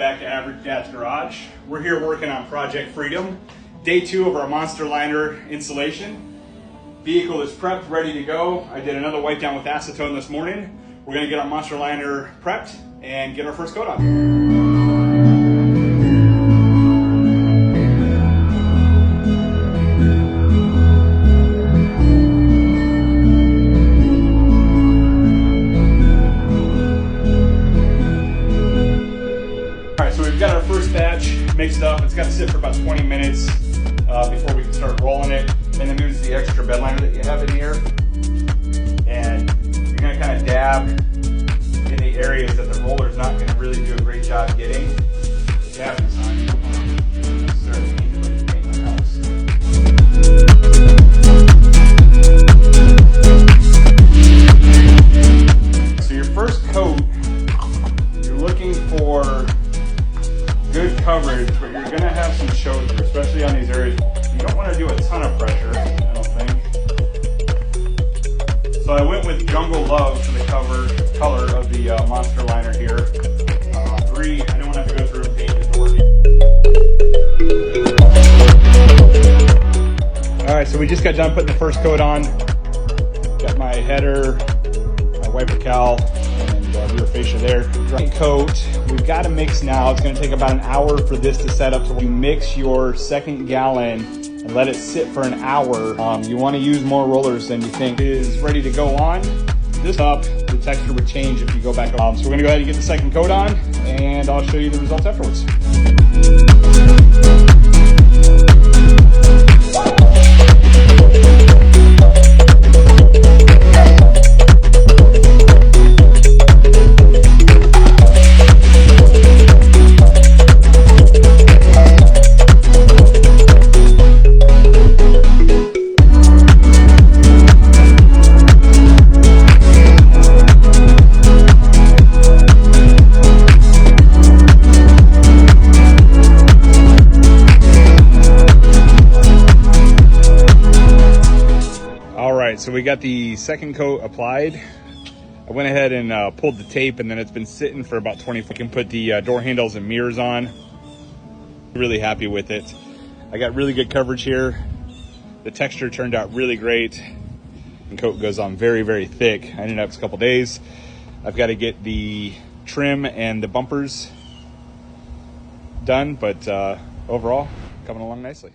back to Average Dad's Garage. We're here working on Project Freedom, day 2 of our MonstaLiner installation. Vehicle is prepped, ready to go. I did another wipe down with acetone this morning. We're gonna get our MonstaLiner prepped and get our first coat on. Got our first batch mixed up. It's got to sit for about 20 minutes before we can start rolling it. And then there's the extra bed liner that you have in here. And you're going to kind of dab in the areas that the roller's not going to really do a great job getting. Dabbing on you don't necessarily need to really paint the house. So your first coat, you're looking for good coverage, but you're going to have some show through, especially on these areas. You don't want to do a ton of pressure, I don't think. So I went with Jungle Love for the color of the MonstaLiner here. 3, I don't have to go through and paint the door. Alright, so we just got done putting the first coat on. Got my header, my wiper cowl, and rear fascia there. Coat, we've got to mix now. It's going to take about an hour for this to set up. So when you mix your second gallon and let it sit for an hour, you want to use more rollers than you think. It is ready to go on. This up, the texture would change if you go back on. So we're going to go ahead and get the second coat on, and I'll show you the results afterwards. So we got the second coat applied. I went ahead and pulled the tape, and then it's been sitting for about 20. We can put the door handles and mirrors on. Really happy with it. I got really good coverage here. The texture turned out really great. The coat goes on very, very thick. I ended up a couple days. I've got to get the trim and the bumpers done, but overall, coming along nicely.